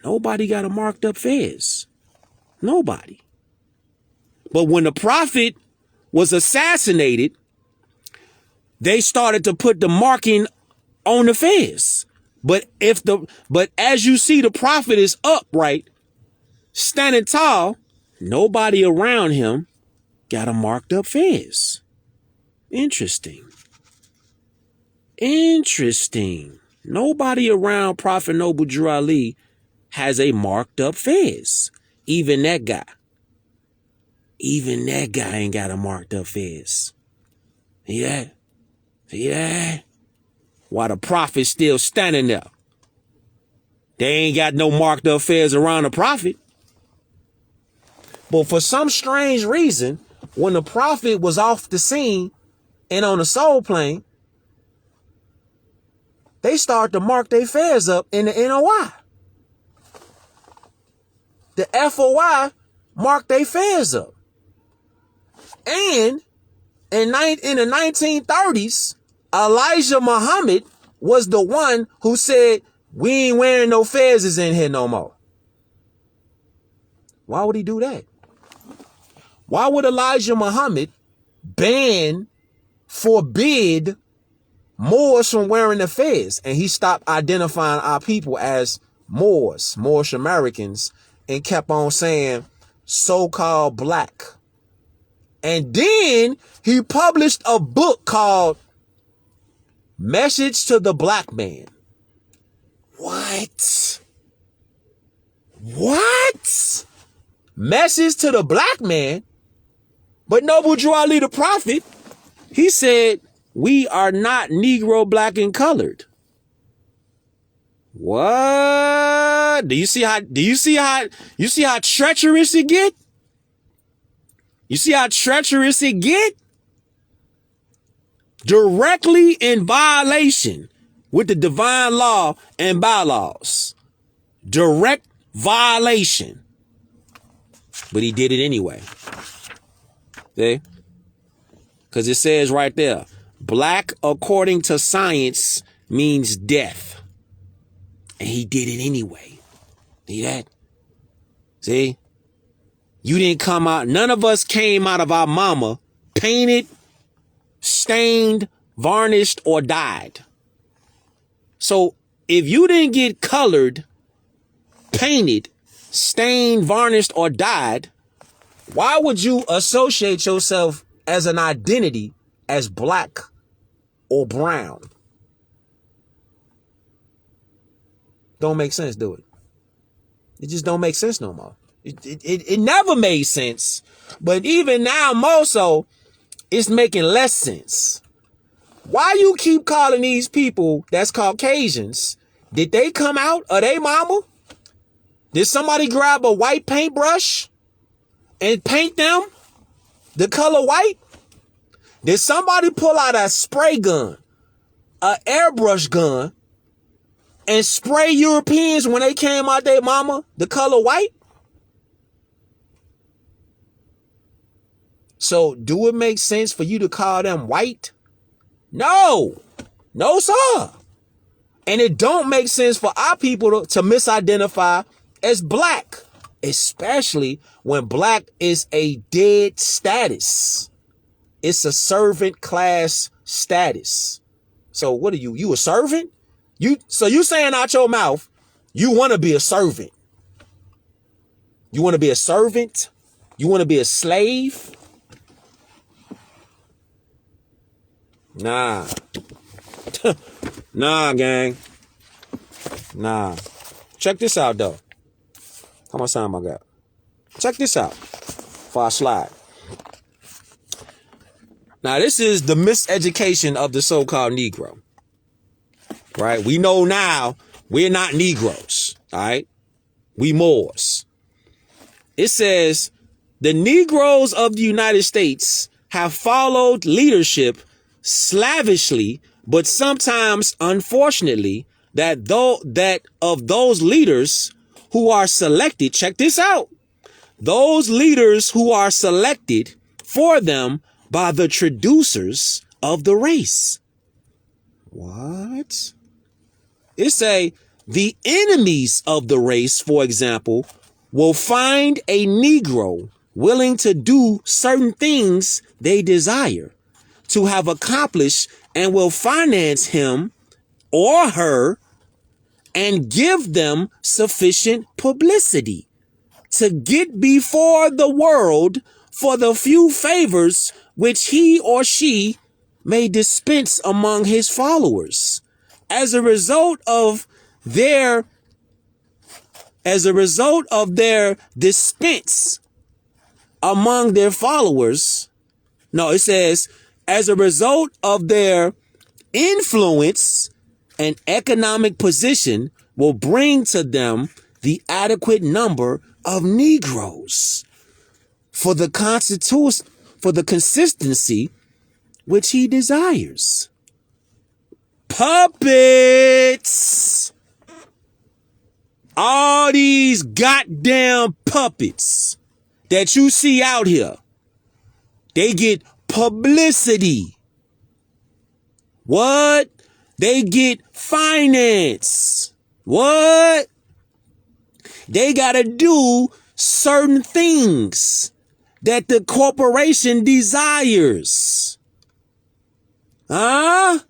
Nobody got a marked up fez. Nobody. But when the prophet was assassinated, they started to put the marking on the fez. But as you see, the prophet is upright, standing tall. Nobody around him got a marked up fez. Interesting. Nobody around Prophet Noble Drew Ali has a marked up fez. Even that guy ain't got a marked up fez. See that? While the prophet's still standing there. They ain't got no marked up fez around the prophet. But for some strange reason, when the prophet was off the scene and on the soul plane, they start to mark their fez up in the NOI. The FOI marked their fez up. And in the 1930s, Elijah Muhammad was the one who said, we ain't wearing no fezes in here no more. Why would he do that? Why would Elijah Muhammad forbid Moors from wearing the fez? And he stopped identifying our people as Moors, Moorish Americans, and kept on saying so-called black. And then he published a book called Message to the Black Man. What? Message to the black man? But Noble Drew Ali, the prophet, he said, we are not Negro, black, and colored. What? You see how treacherous it get? You see how treacherous it get? Directly in violation with the divine law and bylaws. Direct violation. But he did it anyway. See? Because it says right there, black according to science means death. And he did it anyway. See that? See? You didn't come out. None of us came out of our mama painted, stained, varnished, or dyed. So if you didn't get colored, painted, stained, varnished, or dyed, why would you associate yourself as an identity as black or brown? Don't make sense, do it? It just don't make sense no more. It never made sense. But even now, more so, it's making less sense. Why you keep calling these people that's Caucasians? Did they come out of their mama? Did somebody grab a white paintbrush and paint them the color white? Did somebody pull out a spray gun, an airbrush gun, and spray Europeans when they came out their mama the color white? So do it make sense for you to call them white? No, sir. And it don't make sense for our people to misidentify as black, especially when black is a dead status. It's a servant class status. So what are you? You a servant? So you saying out your mouth, you want to be a servant. You want to be a servant? You want to be a slave? Nah. Nah, gang. Nah. Check this out, though. How much time I got? Check this out before I slide. Now, this is the miseducation of the so-called Negro. Right? We know now we're not Negroes. All right? We Moors. It says the Negroes of the United States have followed leadership slavishly But sometimes, unfortunately, that of those leaders who are selected, check this out. Those leaders who are selected for them by the traducers of the race. What? It say the enemies of the race, for example, will find a Negro willing to do certain things they desire to have accomplished and will finance him or her and give them sufficient publicity to get before the world for the few favors which he or she may dispense among his followers. As a result of their dispense among their followers. No, it says, as a result of their influence and economic position will bring to them the adequate number of Negroes for the consistency which he desires. Puppets. All these goddamn puppets that you see out here, they get publicity. What? They get finance. What? They gotta do certain things that the corporation desires. Huh?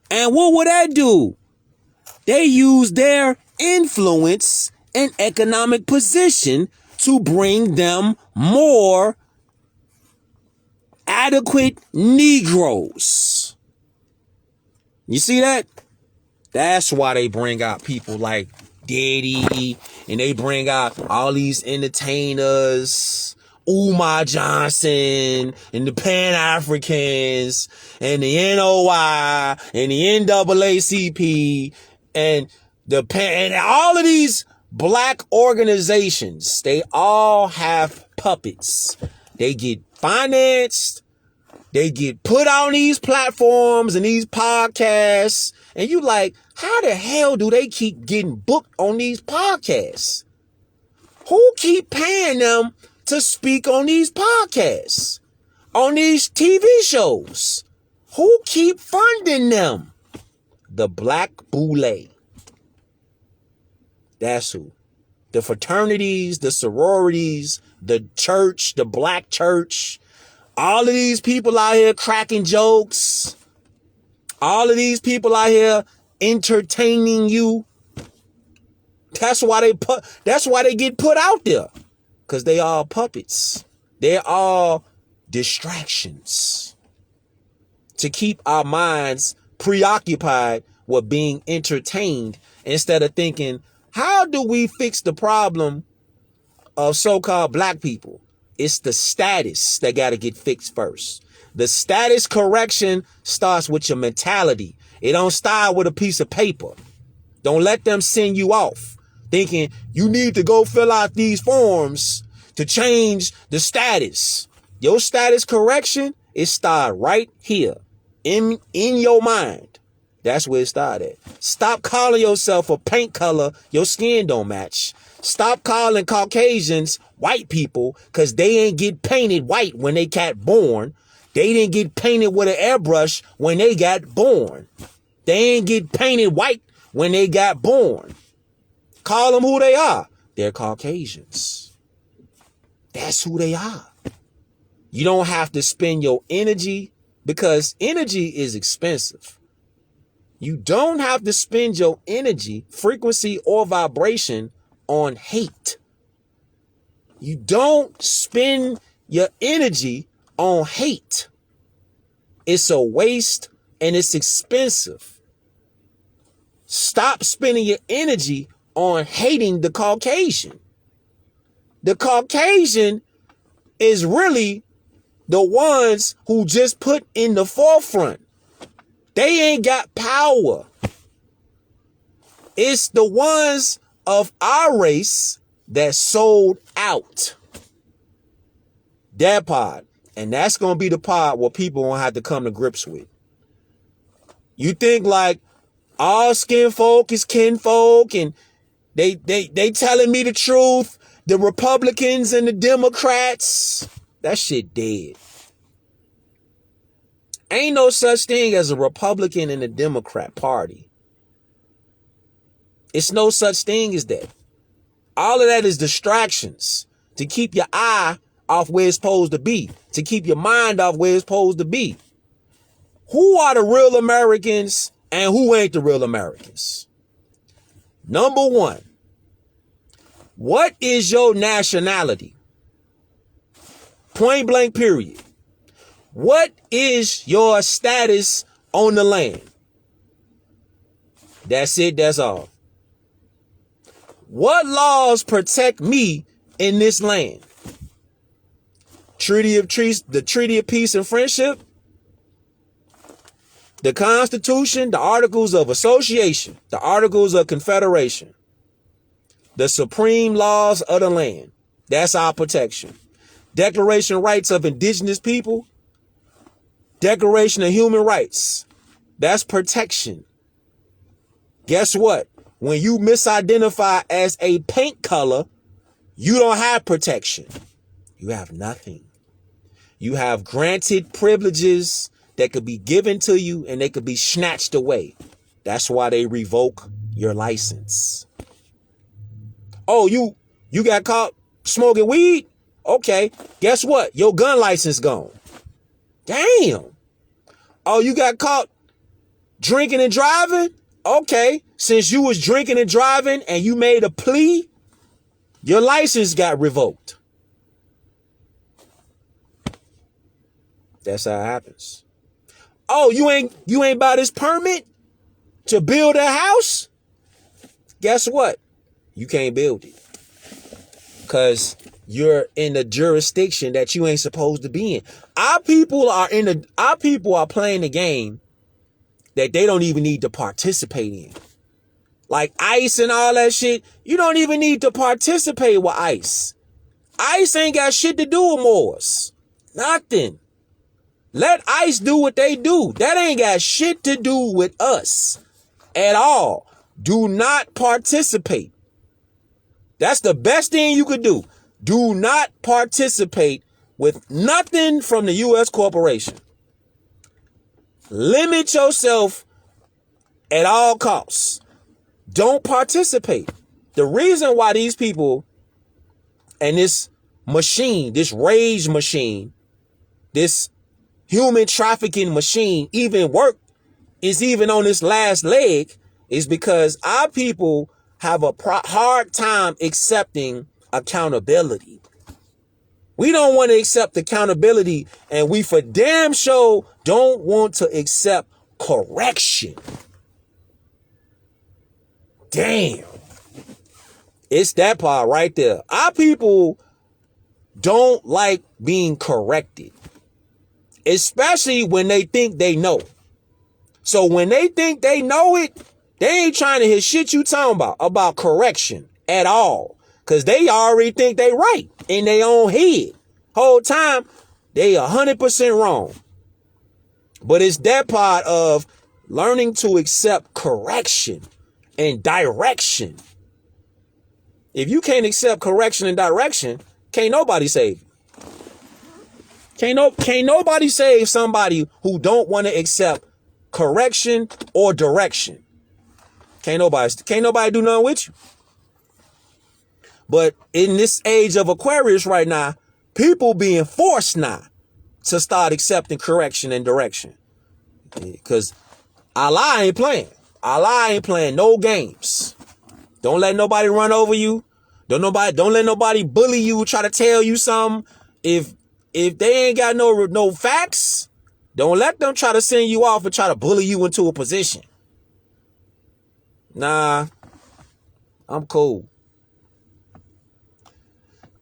And what would that do? They use their influence and economic position to bring them more adequate Negroes. You see that? That's why they bring out people like Diddy, and they bring out all these entertainers, Umar Johnson, and the Pan-Africans, and the NOI, and the NAACP, and and all of these black organizations. They all have puppets. They get financed. They get put on these platforms and these podcasts. And you like, how the hell do they keep getting booked on these podcasts? Who keep paying them to speak on these podcasts? On these TV shows? Who keep funding them? The Black Boule. That's who. The fraternities, the sororities, the church, the black church. All of these people out here cracking jokes. All of these people out here entertaining you. That's why they get put out there. Because they are puppets. They're all distractions. To keep our minds preoccupied with being entertained instead of thinking, how do we fix the problem of so-called black people? It's the status that got to get fixed first. The status correction starts with your mentality. It don't start with a piece of paper. Don't let them send you off thinking you need to go fill out these forms to change the status. Your status correction, it starts right here in your mind. That's where it started. Stop calling yourself a paint color your skin don't match. Stop calling Caucasians white people because they ain't get painted white when they got born. They didn't get painted with an airbrush when they got born. They ain't get painted white when they got born. Call them who they are. They're Caucasians. That's who they are. You don't have to spend your energy because energy is expensive. You don't have to spend your energy, frequency, or vibration on hate. You don't spend your energy on hate. It's a waste and it's expensive. Stop spending your energy on hating the Caucasian. The Caucasian is really the ones who just put in the forefront. They ain't got power. It's the ones of our race that sold out. That part. And that's going to be the part where people won't have to come to grips with. You think like all skin folk is kinfolk and they telling me the truth. The Republicans and the Democrats, that shit dead. Ain't no such thing as a Republican and a Democrat party. It's no such thing as that. All of that is distractions to keep your eye off where it's supposed to be, to keep your mind off where it's supposed to be. Who are the real Americans and who ain't the real Americans? Number one, what is your nationality? Point blank period. What is your status on the land? That's it, that's all. What laws protect me in this land? The Treaty of Peace and Friendship, the Constitution, the Articles of Association, the Articles of Confederation, the supreme laws of the land. That's our protection. Declaration of Rights of Indigenous People, Declaration of Human Rights. That's protection. Guess what? When you misidentify as a paint color, you don't have protection. You have nothing. You have granted privileges that could be given to you and they could be snatched away. That's why they revoke your license. Oh, you got caught smoking weed? Okay, guess what? Your gun license gone. Damn. Oh, you got caught drinking and driving? Okay, since you was drinking and driving and you made a plea, your license got revoked. That's how it happens. Oh, you ain't buy this permit to build a house? Guess what? You can't build it. Because you're in a jurisdiction that you ain't supposed to be in. Our people are playing the game that they don't even need to participate in. Like ICE and all that shit, you don't even need to participate with ICE. ICE ain't got shit to do with Moors. Nothing. Let ICE do what they do. That ain't got shit to do with us at all. Do not participate. That's the best thing you could do. Do not participate with nothing from the U.S. corporation. Limit yourself at all costs. Don't participate. The reason why these people and this machine, this rage machine, this human trafficking machine even work is even on this last leg is because our people have a hard time accepting accountability. We don't want to accept accountability, and we for damn sure don't want to accept correction. Damn. It's that part right there. Our people don't like being corrected, especially when they think they know. So when they think they know it, they ain't trying to hear shit you talking about correction at all. Because they already think they right in their own head. Whole time, they 100% wrong. But it's that part of learning to accept correction and direction. If you can't accept correction and direction, can't nobody save you. Can't nobody save somebody who don't want to accept correction or direction. Can't nobody do nothing with you. But in this age of Aquarius right now, people being forced now to start accepting correction and direction. Because Allah ain't playing. Allah ain't playing no games. Don't let nobody run over you. Don't let nobody bully you, try to tell you something. If they ain't got no facts, don't let them try to send you off and try to bully you into a position. Nah, I'm cool.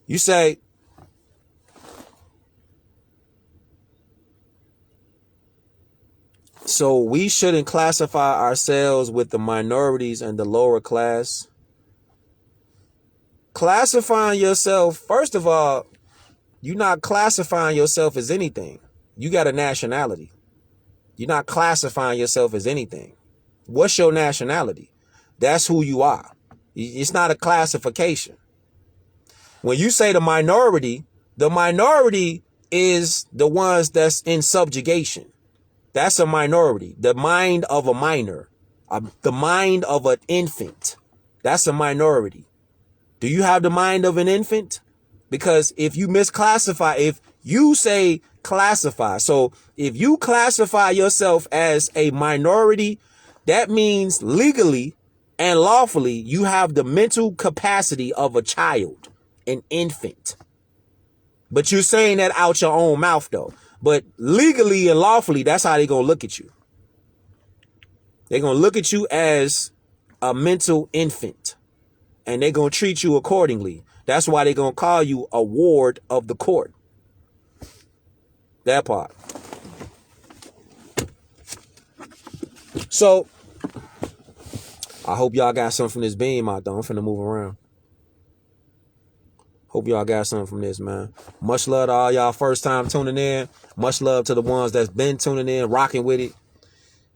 You say, so we shouldn't classify ourselves with the minorities and the lower class. Classifying yourself, first of all, you're not classifying yourself as anything. You got a nationality. You're not classifying yourself as anything. What's your nationality? That's who you are. It's not a classification. When you say the minority is the ones that's in subjugation. That's a minority. The mind of a minor, the mind of an infant. That's a minority. Do you have the mind of an infant? Because if you misclassify, if you say classify, so if you classify yourself as a minority, that means legally and lawfully you have the mental capacity of a child, an infant. But you're saying that out your own mouth though. But legally and lawfully, that's how they're going to look at you. They're going to look at you as a mental infant. And they're going to treat you accordingly. That's why they're going to call you a ward of the court. That part. So, I hope y'all got something from this beam out there. I'm finna move around. Hope y'all got something from this, man. Much love to all y'all first time tuning in. Much love to the ones that's been tuning in, rocking with it.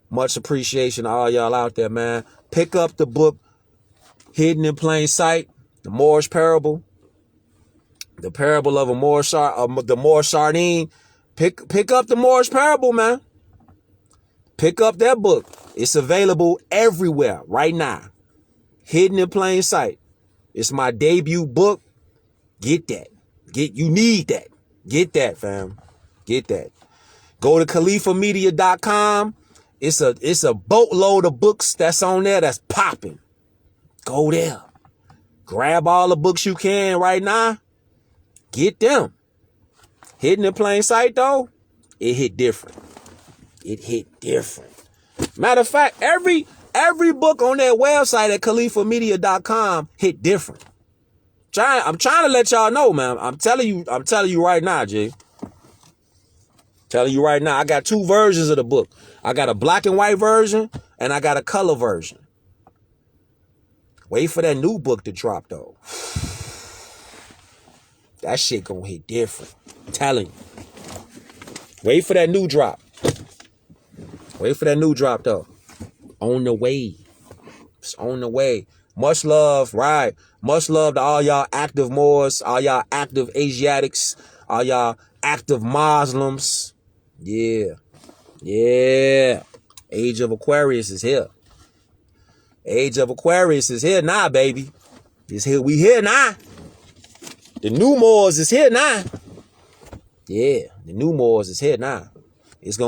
Much appreciation to all y'all out there, man. Pick up the book, Hidden in Plain Sight, the Moorish parable, the parable of the Moorish Sardine. Pick up the Moorish parable, man. Pick up that book. It's available everywhere right now. Hidden in Plain Sight. It's my debut book. Get that. You need that. Get that, fam. Get that. Go to khalifamedia.com. It's a boatload of books that's on there that's popping. Go there. Grab all the books you can right now. Get them. Hidden in Plain Sight, though, it hit different. It hit different. Matter of fact, every book on that website at khalifamedia.com hit different. I'm trying to let y'all know, man. I'm telling you right now, G. Telling you right now, I got two versions of the book. I got a black and white version and I got a color version. Wait for that new book to drop, though. That shit gonna hit different. I'm telling you. Wait for that new drop. Wait for that new drop, though. On the way. It's on the way. Much love, right? Much love to all y'all active Moors, all y'all active Asiatics, all y'all active Muslims. Yeah. Yeah. Age of Aquarius is here. Age of Aquarius is here now, baby. It's here. We here now. The new Moors is here now. Yeah. The new Moors is here now. It's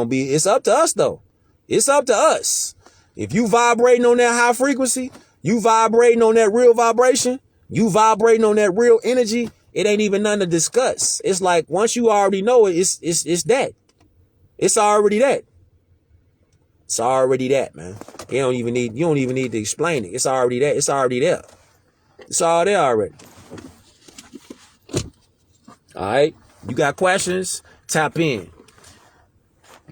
up to us, though. It's up to us. If you vibrating on that high frequency, you vibrating on that real vibration, you vibrating on that real energy, it ain't even nothing to discuss. It's like once you already know it, it's that. It's already that. It's already that, man. You don't even need to explain it. It's already that. It's already there. It's all there already. All right. You got questions? Tap in.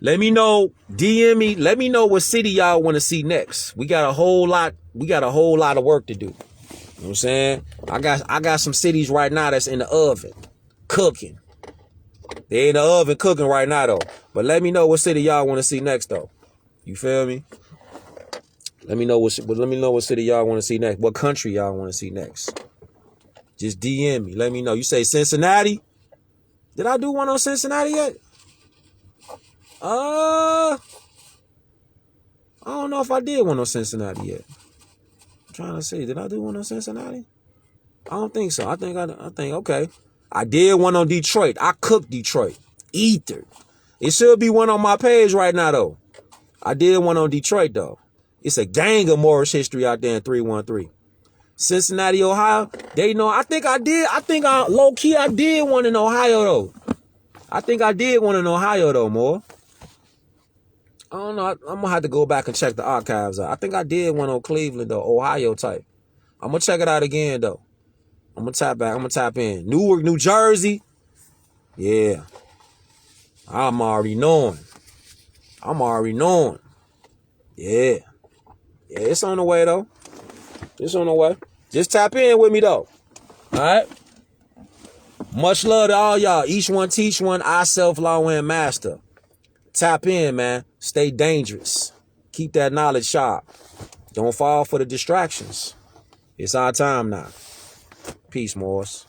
Let me know. DM me. Let me know what city y'all want to see next. We got a whole lot of work to do. You know what I'm saying? I got some cities right now that's in the oven cooking. They in the oven cooking right now though. But let me know what city y'all want to see next though. You feel me? Let me know what city y'all want to see next. What country y'all want to see next? Just DM me. Let me know. You say Cincinnati? Did I do one on Cincinnati yet? I don't know if I did one on Cincinnati yet. I'm trying to see. Did I do one on Cincinnati? I don't think so. I think okay. I did one on Detroit. I cooked Detroit. Ether. It should be one on my page right now though. I did one on Detroit though. It's a gang of Moorish history out there in 313. Cincinnati, Ohio. They know. I think I low key I did one in Ohio though. I think I did one in Ohio though, more. I don't know. I'm gonna have to go back and check the archives out. I think I did one on Cleveland though, Ohio type. I'm gonna check it out again though. I'm gonna tap back. I'm gonna tap in. Newark, New Jersey. Yeah. I'm already knowing. Yeah. Yeah, it's on the way though. It's on the way. Just tap in with me though. All right. Much love to all y'all. Each one teach one. I self-law and master. Tap in, man. Stay dangerous. Keep that knowledge sharp. Don't fall for the distractions. It's our time now. Peace, Moors.